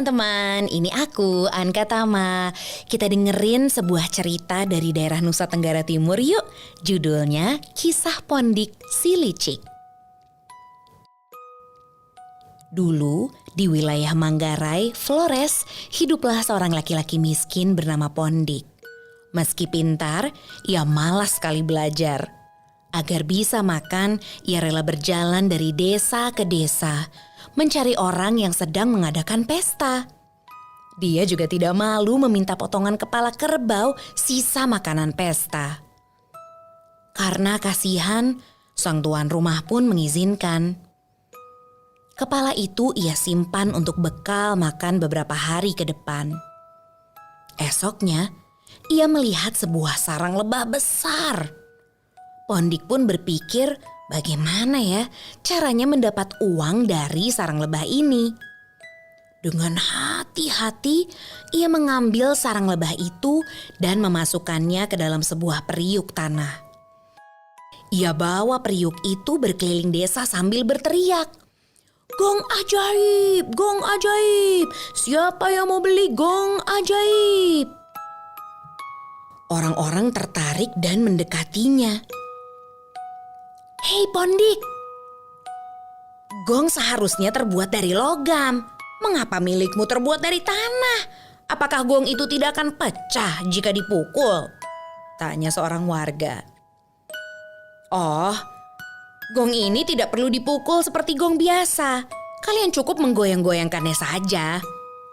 teman-teman, ini aku, Anka Tama. Kita dengerin sebuah cerita dari daerah Nusa Tenggara Timur yuk. Judulnya Kisah Pondik Si Licik. Dulu di wilayah Manggarai, Flores, hiduplah seorang laki-laki miskin bernama Pondik. Meski pintar, ia malas sekali belajar. Agar bisa makan, ia rela berjalan dari desa ke desa, mencari orang yang sedang mengadakan pesta. Dia juga tidak malu meminta potongan kepala kerbau sisa makanan pesta. Karena kasihan, sang tuan rumah pun mengizinkan. Kepala itu ia simpan untuk bekal makan beberapa hari ke depan. Esoknya, ia melihat sebuah sarang lebah besar. Pondik pun berpikir, bagaimana ya caranya mendapat uang dari sarang lebah ini? Dengan hati-hati, ia mengambil sarang lebah itu dan memasukkannya ke dalam sebuah periuk tanah. Ia bawa periuk itu berkeliling desa sambil berteriak, "Gong ajaib, gong ajaib, siapa yang mau beli gong ajaib?" Orang-orang tertarik dan mendekatinya. "Hei Pondik, gong seharusnya terbuat dari logam. Mengapa milikmu terbuat dari tanah? Apakah gong itu tidak akan pecah jika dipukul?" tanya seorang warga. "Oh, gong ini tidak perlu dipukul seperti gong biasa. Kalian cukup menggoyang-goyangkannya saja,"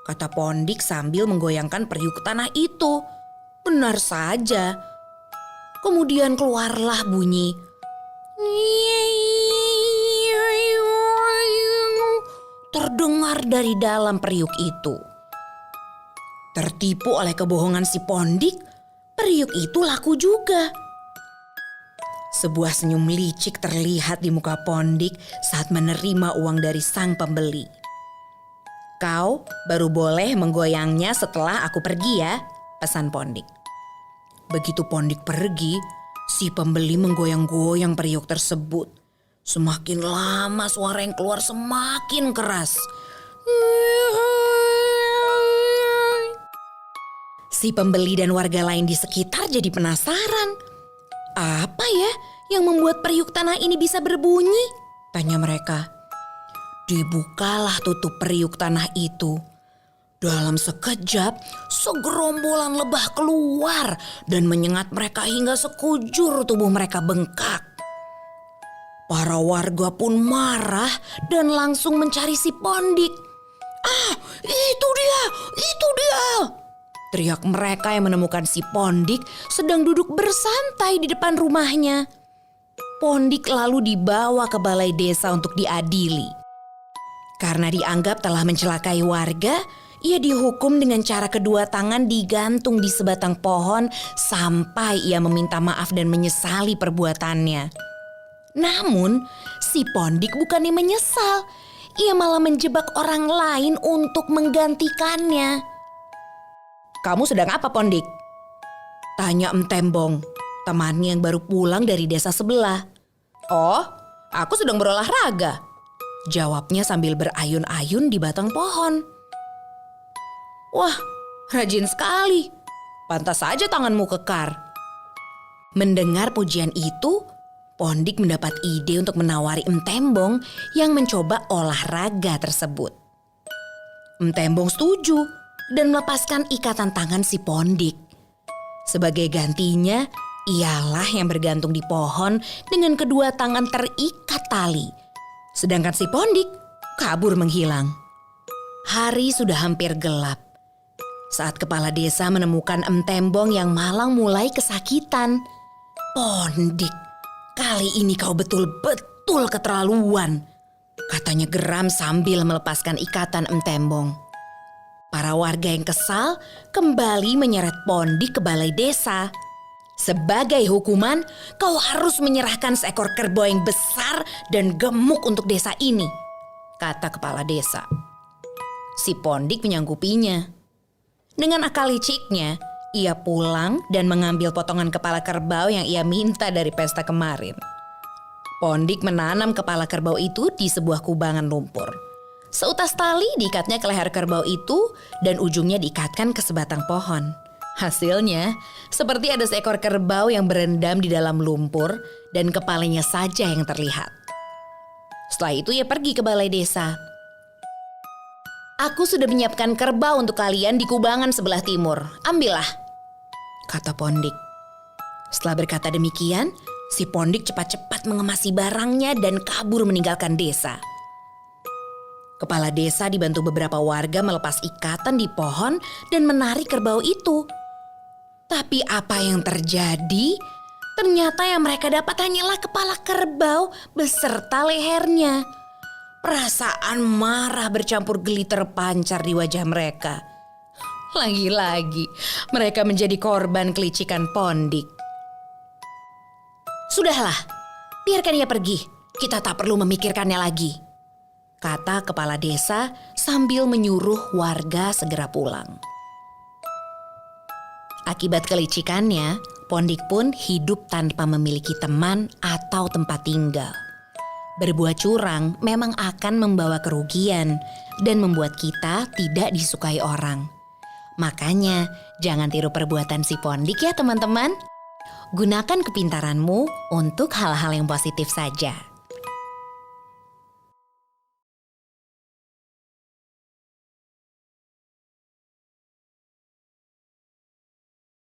kata Pondik sambil menggoyangkan periuk tanah itu. Benar saja. Kemudian keluarlah bunyi terdengar dari dalam periuk itu. Tertipu oleh kebohongan si Pondik, periuk itu laku juga. Sebuah senyum licik terlihat di muka Pondik saat menerima uang dari sang pembeli. "Kau baru boleh menggoyangnya setelah aku pergi ya," pesan Pondik. Begitu Pondik pergi, si pembeli menggoyang-goyang periuk tersebut. Semakin lama suara yang keluar semakin keras. Si pembeli dan warga lain di sekitar jadi penasaran. "Apa ya yang membuat periuk tanah ini bisa berbunyi?" tanya mereka. Dibukalah tutup periuk tanah itu. Dalam sekejap, segerombolan lebah keluar dan menyengat mereka hingga sekujur tubuh mereka bengkak. Para warga pun marah dan langsung mencari si Pondik. "Ah, itu dia, itu dia!" teriak mereka yang menemukan si Pondik sedang duduk bersantai di depan rumahnya. Pondik lalu dibawa ke balai desa untuk diadili. Karena dianggap telah mencelakai warga, ia dihukum dengan cara kedua tangan digantung di sebatang pohon sampai ia meminta maaf dan menyesali perbuatannya. Namun, si Pondik bukannya menyesal, ia malah menjebak orang lain untuk menggantikannya. "Kamu sedang apa, Pondik?" tanya Tembong, temannya yang baru pulang dari desa sebelah. "Oh, aku sedang berolahraga," jawabnya sambil berayun-ayun di batang pohon. "Wah, rajin sekali. Pantas saja tanganmu kekar." Mendengar pujian itu, Pondik mendapat ide untuk menawari Tembong yang mencoba olahraga tersebut. Tembong setuju dan melepaskan ikatan tangan si Pondik. Sebagai gantinya, ialah yang bergantung di pohon dengan kedua tangan terikat tali. Sedangkan si Pondik kabur menghilang. Hari sudah hampir gelap. Saat kepala desa menemukan Tembong yang malang mulai kesakitan. "Pondik, kali ini kau betul-betul keterlaluan," katanya geram sambil melepaskan ikatan Tembong. Para warga yang kesal kembali menyeret Pondik ke balai desa. "Sebagai hukuman, kau harus menyerahkan seekor kerbau yang besar dan gemuk untuk desa ini," kata kepala desa. Si Pondik menyanggupinya. Dengan akal liciknya, ia pulang dan mengambil potongan kepala kerbau yang ia minta dari pesta kemarin. Pondik menanam kepala kerbau itu di sebuah kubangan lumpur. Seutas tali diikatnya ke leher kerbau itu dan ujungnya diikatkan ke sebatang pohon. Hasilnya, seperti ada seekor kerbau yang berendam di dalam lumpur dan kepalanya saja yang terlihat. Setelah itu ia pergi ke balai desa. "Aku sudah menyiapkan kerbau untuk kalian di kubangan sebelah timur. Ambillah," kata Pondik. Setelah berkata demikian, si Pondik cepat-cepat mengemasi barangnya dan kabur meninggalkan desa. Kepala desa dibantu beberapa warga melepas ikatan di pohon dan menarik kerbau itu. Tapi apa yang terjadi? Ternyata yang mereka dapat hanyalah kepala kerbau beserta lehernya. Perasaan marah bercampur geli terpancar di wajah mereka. Lagi-lagi mereka menjadi korban kelicikan Pondik. "Sudahlah, biarkan ia pergi. Kita tak perlu memikirkannya lagi," kata kepala desa sambil menyuruh warga segera pulang. Akibat kelicikannya, Pondik pun hidup tanpa memiliki teman atau tempat tinggal. Berbuat curang memang akan membawa kerugian dan membuat kita tidak disukai orang. Makanya jangan tiru perbuatan si Pondik ya teman-teman. Gunakan kepintaranmu untuk hal-hal yang positif saja.